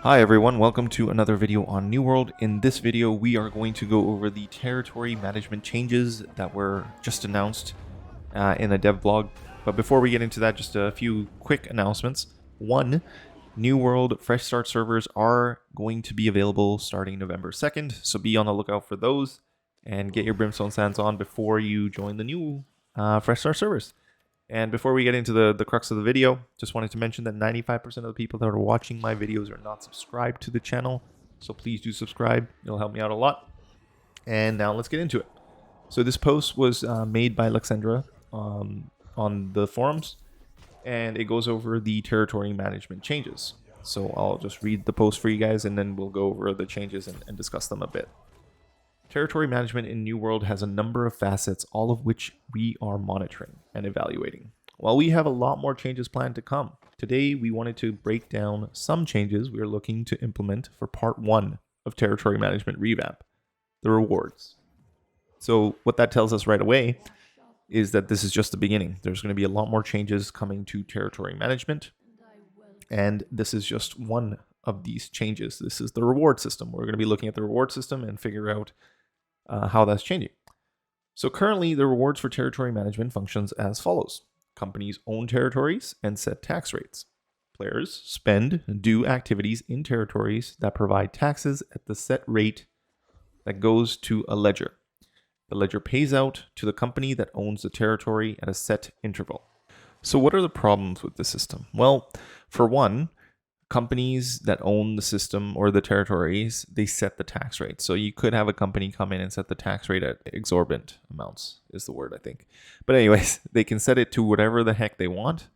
Hi everyone, welcome to another video on New World. In this video, we are going to go over the territory management changes that were just announced in a dev blog. But before we get into that, just a few quick announcements. One, New World Fresh Start servers are going to be available starting November 2nd, so be on the lookout for those and get your Brimstone Sands on before you join the new Fresh Start servers. And before we get into the crux of the video, just wanted to mention that 95% of the people that are watching my videos are not subscribed to the channel. So please do subscribe. It'll help me out a lot. And now let's get into it. So this post was made by Alexandra on the forums. And it goes over the territory management changes. So I'll just read the post for you guys and then we'll go over the changes and discuss them a bit. Territory management in New World has a number of facets, all of which we are monitoring and evaluating. While we have a lot more changes planned to come, today we wanted to break down some changes we are looking to implement for part 1 of Territory Management Revamp, the rewards. So what that tells us right away is that this is just the beginning. There's going to be a lot more changes coming to territory management, and this is just one of these changes. This is the reward system. We're going to be looking at the reward system and figure out how that's changing. So currently, the rewards for territory management functions as follows. Companies own territories and set tax rates. Players spend and do activities in territories that provide taxes at the set rate that goes to a ledger. The ledger pays out to the company that owns the territory at a set interval. So what are the problems with the system? Well, for one, companies that own the system or the territories, they set the tax rate. So you could have a company come in and set the tax rate at exorbitant amounts, is the word, I think. But anyways, they can set it to whatever the heck they want.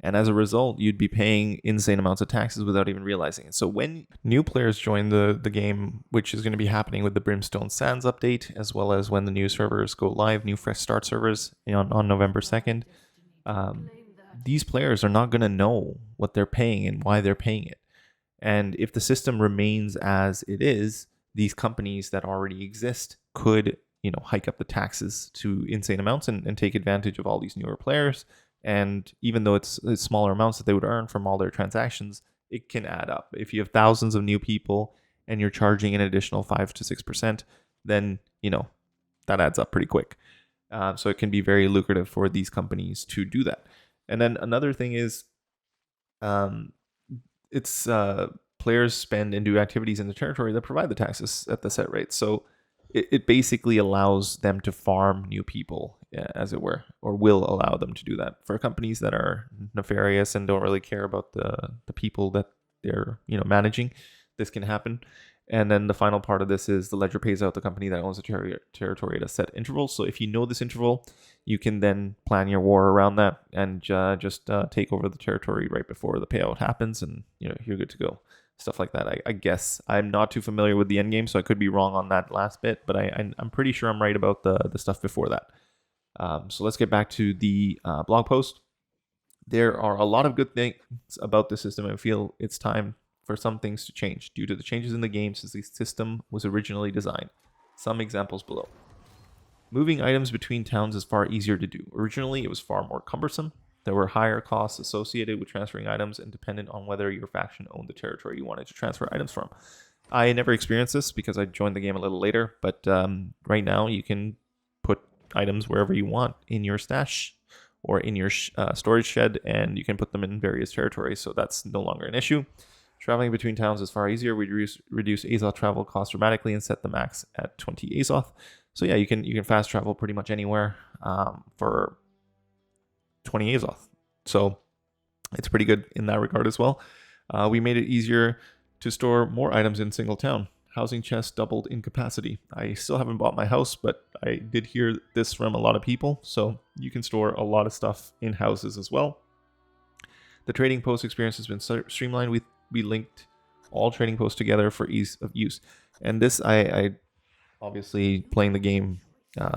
And as a result, you'd be paying insane amounts of taxes without even realizing it. So when new players join the game, which is going to be happening with the Brimstone Sands update, as well as when the new servers go live, new Fresh Start servers on November 2nd, these players are not going to know what they're paying and why they're paying it. And if the system remains as it is, these companies that already exist could, hike up the taxes to insane amounts and take advantage of all these newer players. And even though it's smaller amounts that they would earn from all their transactions, it can add up. If you have thousands of new people and you're charging an additional 5 to 6%, then, that adds up pretty quick. So it can be very lucrative for these companies to do that. And then another thing is, players spend and do activities in the territory that provide the taxes at the set rate. So it basically allows them to farm new people, as it were, or will allow them to do that. For companies that are nefarious and don't really care about the people that they're managing, this can happen. And then the final part of this is the ledger pays out the company that owns the territory at a set interval. So if you know this interval, you can then plan your war around that and just take over the territory right before the payout happens, and you're good to go. Stuff like that. I guess I'm not too familiar with the end game, so I could be wrong on that last bit, but I'm pretty sure I'm right about the stuff before that. So let's get back to the blog post. There are a lot of good things about the system. I feel it's time for some things to change due to the changes in the game since the system was originally designed. Some examples below. Moving items between towns is far easier to do. Originally, it was far more cumbersome. There were higher costs associated with transferring items and dependent on whether your faction owned the territory you wanted to transfer items from. I never experienced this because I joined the game a little later, but right now you can put items wherever you want in your stash or in your storage shed, and you can put them in various territories, so that's no longer an issue. Traveling between towns is far easier. We reduce Azoth travel costs dramatically and set the max at 20 Azoth. So yeah, you can fast travel pretty much anywhere for 20 Azoth. So it's pretty good in that regard as well. We made it easier to store more items in single town. Housing chests doubled in capacity. I still haven't bought my house, but I did hear this from a lot of people. So you can store a lot of stuff in houses as well. The trading post experience has been streamlined. We linked all trading posts together for ease of use. And this, I obviously playing the game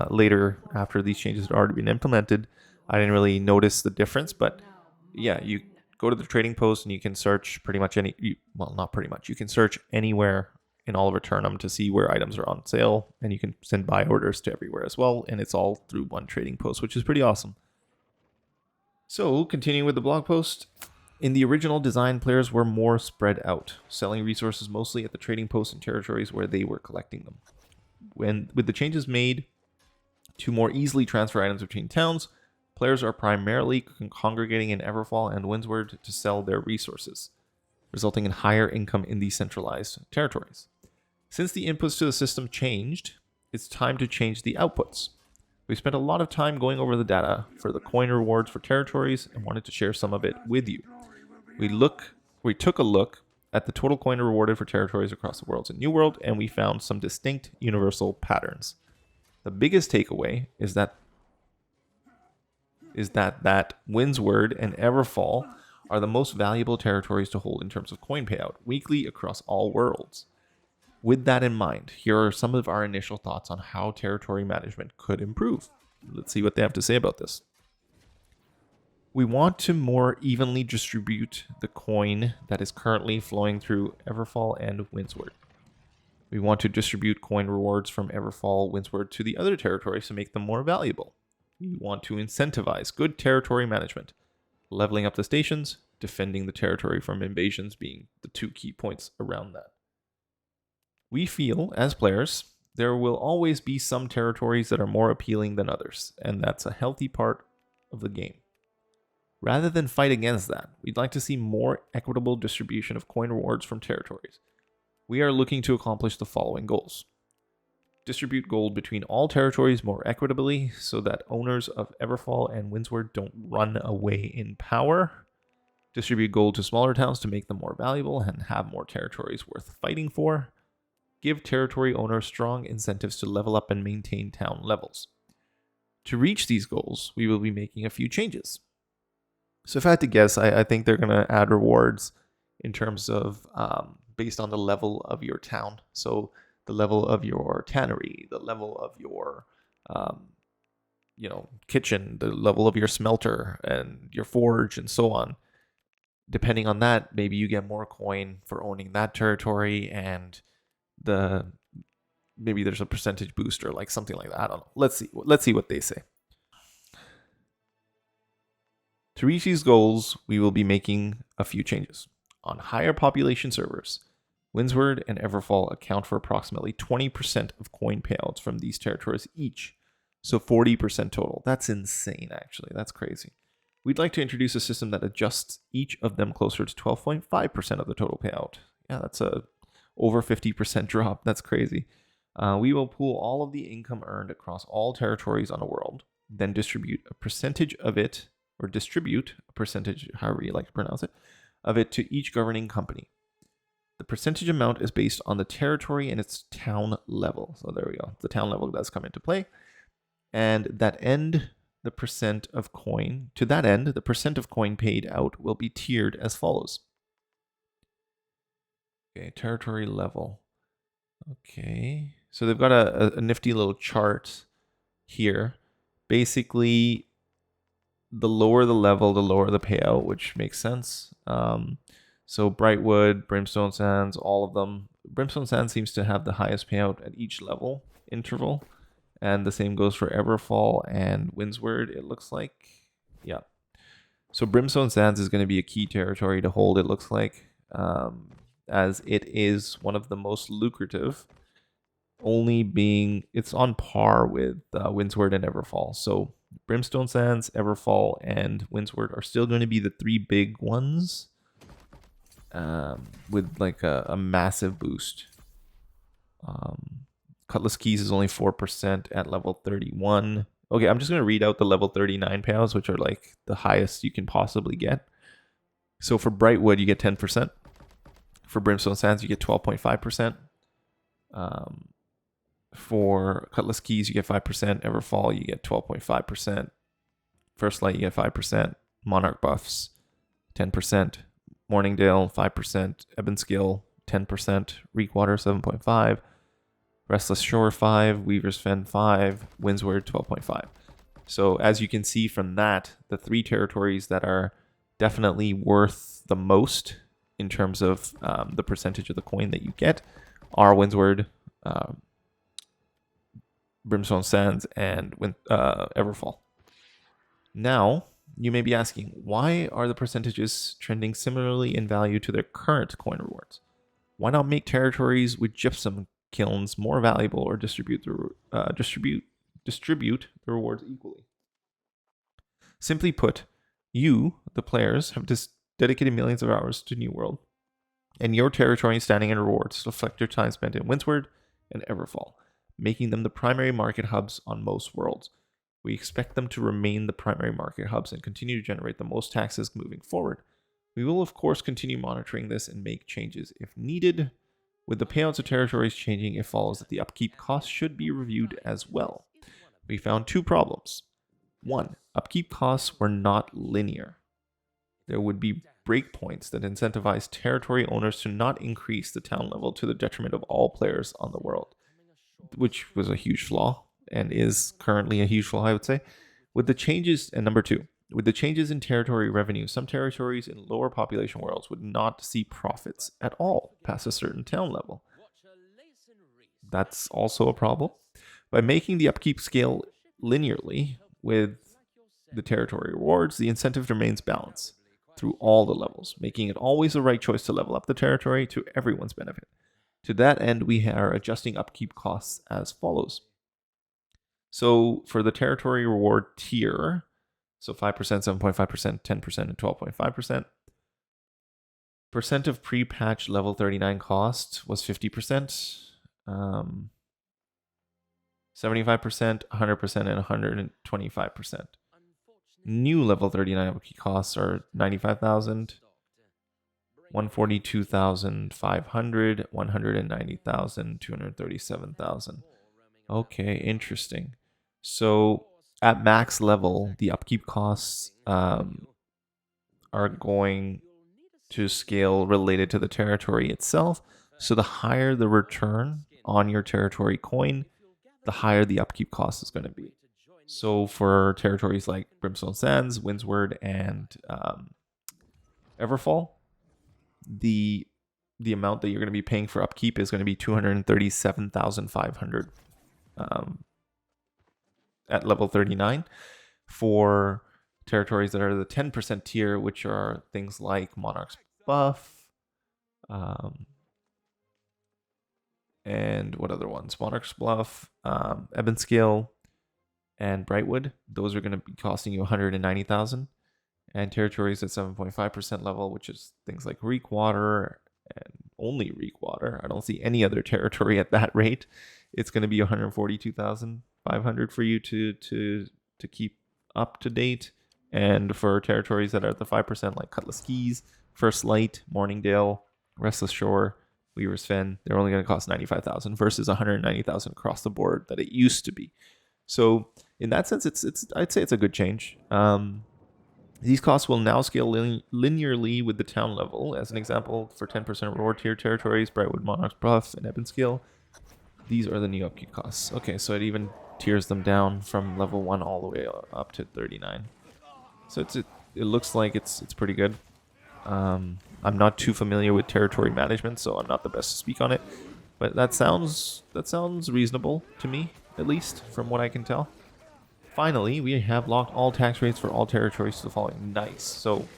later after these changes had already been implemented, I didn't really notice the difference. But yeah, you go to the trading post and you can search pretty much not pretty much. You can search anywhere in all of Returnum to see where items are on sale, and you can send buy orders to everywhere as well. And it's all through one trading post, which is pretty awesome. So continuing with the blog post, In the original design, players were more spread out, selling resources mostly at the trading posts and territories where they were collecting them. With the changes made to more easily transfer items between towns, players are primarily congregating in Everfall and Windsward to sell their resources, resulting in higher income in these centralized territories. Since the inputs to the system changed, it's time to change the outputs. We spent a lot of time going over the data for the coin rewards for territories and wanted to share some of it with you. We took a look at the total coin rewarded for territories across the worlds in New World, and we found some distinct universal patterns. The biggest takeaway is that Windsward and Everfall are the most valuable territories to hold in terms of coin payout weekly across all worlds. With that in mind, here are some of our initial thoughts on how territory management could improve. Let's see what they have to say about this. We want to more evenly distribute the coin that is currently flowing through Everfall and Windsward. We want to distribute coin rewards from Everfall, Windsward to the other territories to make them more valuable. We want to incentivize good territory management, leveling up the stations, defending the territory from invasions being the two key points around that. We feel, as players, there will always be some territories that are more appealing than others, and that's a healthy part of the game. Rather than fight against that, we'd like to see more equitable distribution of coin rewards from territories. We are looking to accomplish the following goals. Distribute gold between all territories more equitably so that owners of Everfall and Windsward don't run away in power. Distribute gold to smaller towns to make them more valuable and have more territories worth fighting for. Give territory owners strong incentives to level up and maintain town levels. To reach these goals, we will be making a few changes. So if I had to guess, I think they're going to add rewards in terms of based on the level of your town. So the level of your tannery, the level of your kitchen, the level of your smelter and your forge and so on. Depending on that, maybe you get more coin for owning that territory, and maybe there's a percentage boost or like something like that. I don't know. Let's see what they say. To reach these goals, we will be making a few changes. On higher population servers, Windsward and Everfall account for approximately 20% of coin payouts from these territories each, so 40% total. That's insane, actually. That's crazy. We'd like to introduce a system that adjusts each of them closer to 12.5% of the total payout. Yeah, that's a over 50% drop. That's crazy. We will pool all of the income earned across all territories on a world, then distribute a percentage, however you like to pronounce it, of it to each governing company. The percentage amount is based on the territory and its town level. So there we go. The town level does come into play. And the percent of coin paid out will be tiered as follows. Okay, territory level. Okay. So they've got a nifty little chart here. Basically, the lower the level, the lower the payout, which makes sense. So Brightwood, Brimstone Sands, all of them. Brimstone Sands seems to have the highest payout at each level interval. And the same goes for Everfall and Windsward, it looks like. Yeah. So Brimstone Sands is going to be a key territory to hold, it looks like, as it is one of the most lucrative, it's on par with Windsward and Everfall. So Brimstone Sands, Everfall, and Windsward are still going to be the three big ones, with like a massive boost. Cutlass Keys is only 4% at level 31. Okay, I'm just going to read out the level 39 payouts, which are like the highest you can possibly get. So for Brightwood, you get 10%. For Brimstone Sands, you get 12.5%. For Cutlass Keys, you get 5%. Everfall, you get 12.5%. First Light, you get 5%. Monarch Buffs, 10%. Morningdale, 5%. Ebonskill, 10%. Reekwater, 7.5%. Restless Shore, 5%. Weaver's Fen, 5%. Windsward, 12.5%. So as you can see from that, the three territories that are definitely worth the most in terms of the percentage of the coin that you get are Windsward, Brimstone Sands, and Everfall. Now, You may be asking, why are the percentages trending similarly in value to their current coin rewards? Why not make territories with gypsum kilns more valuable, or distribute the rewards equally? Simply put, you, the players, have dedicated millions of hours to New World, and your territory standing and rewards reflect your time spent in Windsward and Everfall, making them the primary market hubs on most worlds. We expect them to remain the primary market hubs and continue to generate the most taxes moving forward. We will, of course, continue monitoring this and make changes if needed. With the payouts of territories changing, it follows that the upkeep costs should be reviewed as well. We found 2 problems. 1. Upkeep costs were not linear. There would be breakpoints that incentivize territory owners to not increase the town level to the detriment of all players on the world, which was a huge flaw and is currently a huge flaw, I would say. With the changes, and number 2, with the changes in territory revenue, some territories in lower population worlds would not see profits at all past a certain town level. That's also a problem. By making the upkeep scale linearly with the territory rewards, the incentive remains balanced through all the levels, making it always the right choice to level up the territory to everyone's benefit. To that end, we are adjusting upkeep costs as follows. So for the territory reward tier, so 5%, 7.5%, 10%, and 12.5%, percent of pre-patch level 39 cost was 50%, 75%, 100%, and 125%. New level 39 upkeep costs are 95,000, 142,500, 190,000, 237,000. Okay, interesting. So at max level, the upkeep costs are going to scale related to the territory itself. So the higher the return on your territory coin, the higher the upkeep cost is going to be. So for territories like Brimstone Sands, Windsward, and Everfall, the amount that you're going to be paying for upkeep is going to be 237,500 at level 39. For territories that are the 10% tier, which are things like Monarch's Buff, and what other ones? Monarch's Bluff, Ebonscale, and Brightwood. Those are going to be costing you 190,000. And territories at 7.5% level, which is things like Reekwater and only Reekwater. I don't see any other territory at that rate. It's going to be 142,500 for you to keep up to date. And for territories that are at the 5%, like Cutlass Keys, First Light, Morningdale, Restless Shore, Weaver's Fen, they're only going to cost 95,000 versus 190,000 across the board that it used to be. So in that sense, I'd say it's a good change. These costs will now scale linearly with the town level. As an example, for 10% reward tier territories, Brightwood, Monarch's Bluff, and Ebonscale, these are the new upkeep costs. Okay, so it even tiers them down from level 1 all the way up to 39. So it looks like it's pretty good. I'm not too familiar with territory management, so I'm not the best to speak on it. But that sounds reasonable to me, at least from what I can tell. Finally, we have locked all tax rates for all territories to the following. Nice. So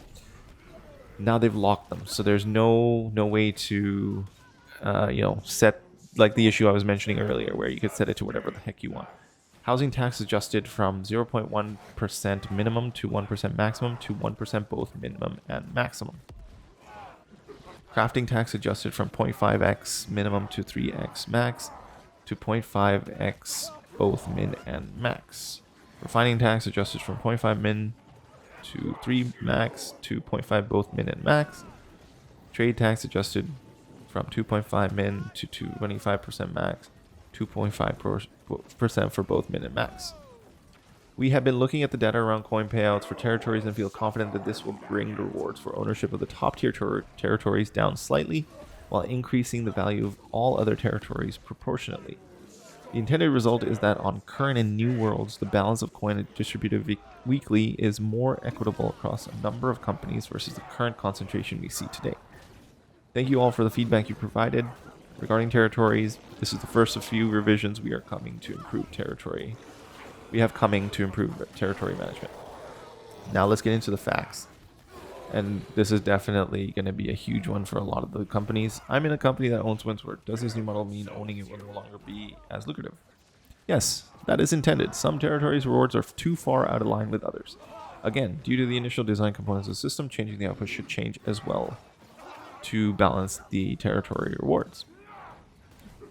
now they've locked them. So there's no way to, set, like the issue I was mentioning earlier, where you could set it to whatever the heck you want. Housing tax adjusted from 0.1% minimum to 1% maximum to 1% both minimum and maximum. Crafting tax adjusted from 0.5x minimum to 3x max to 0.5x both min and max. Refining tax adjusted from 0.5 min to 3 max to 0.5 both min and max. Trade tax adjusted from 2.5 min to 25% max, 2.5% for both min and max. We have been looking at the data around coin payouts for territories and feel confident that this will bring the rewards for ownership of the top tier territories down slightly, while increasing the value of all other territories proportionately. The intended result is that on current and new worlds, the balance of coin distributed weekly is more equitable across a number of companies versus the current concentration we see today. Thank you all for the feedback you provided. Regarding territories, this is the first of few revisions we have coming to improve territory management. Now let's get into the facts. And this is definitely going to be a huge one for a lot of the companies. I'm in a company that owns Windsward. Does this new model mean owning it will no longer be as lucrative? Yes, that is intended. Some territories' rewards are too far out of line with others. Again, due to the initial design components of the system, changing the output should change as well to balance the territory rewards.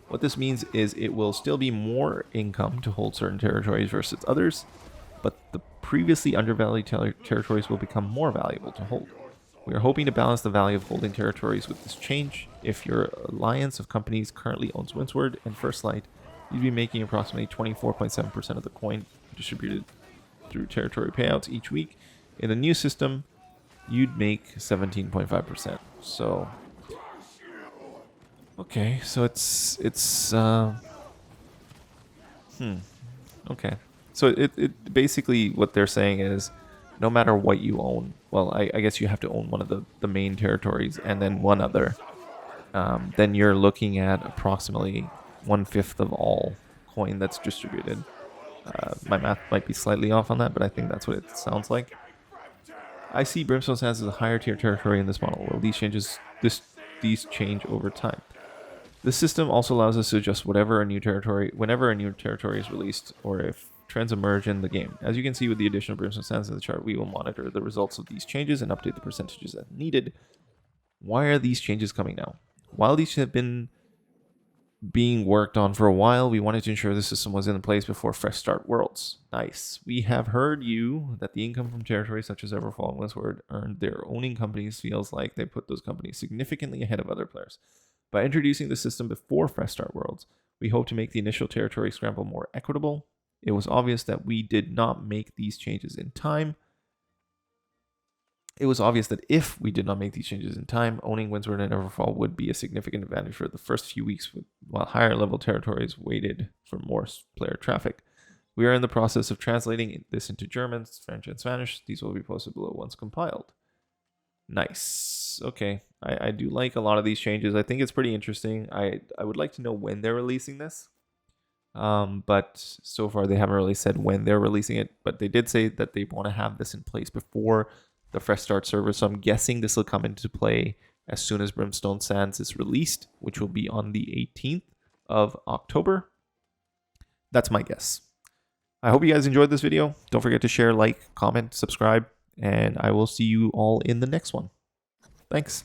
What this means is it will still be more income to hold certain territories versus others, but the previously undervalued territories will become more valuable to hold. We are hoping to balance the value of holding territories with this change. If your alliance of companies currently owns Windsward and First Light, you'd be making approximately 24.7% of the coin distributed through territory payouts each week. In the new system, you'd make 17.5%. So, okay, so okay. So it basically what they're saying is no matter what you own, well, I guess you have to own one of the main territories and then one other. Then you're looking at approximately 1/5 of all coin that's distributed. My math might be slightly off on that, but I think that's what it sounds like. I see Brimstone Sands as a higher tier territory in this model. Will these change over time? This system also allows us to adjust whenever a new territory is released, or if trends emerge in the game. As you can see with the addition of Brimstone Sands in the chart, we will monitor the results of these changes and update the percentages as needed. Why are these changes coming now? While these have been being worked on for a while, we wanted to ensure the system was in place before Fresh Start Worlds. Nice. We have heard you that the income from territories such as Everfall and Westward earned their owning companies feels like they put those companies significantly ahead of other players. By introducing the system before Fresh Start Worlds, we hope to make the initial territory scramble more equitable. It was obvious that we did not make these changes in time. It was obvious that if we did not make these changes in time, owning Windsward and Everfall would be a significant advantage for the first few weeks, while higher level territories waited for more player traffic. We are in the process of translating this into German, French, and Spanish. These will be posted below once compiled. Nice. Okay. I do like a lot of these changes. I think it's pretty interesting. I would like to know when they're releasing this. But so far they haven't really said when they're releasing it, but they did say that they want to have this in place before the Fresh Start server. So I'm guessing this will come into play as soon as Brimstone Sands is released, which will be on the 18th of October. That's my guess. I hope you guys enjoyed this video. Don't forget to share, like, comment, subscribe, and I will see you all in the next one. Thanks.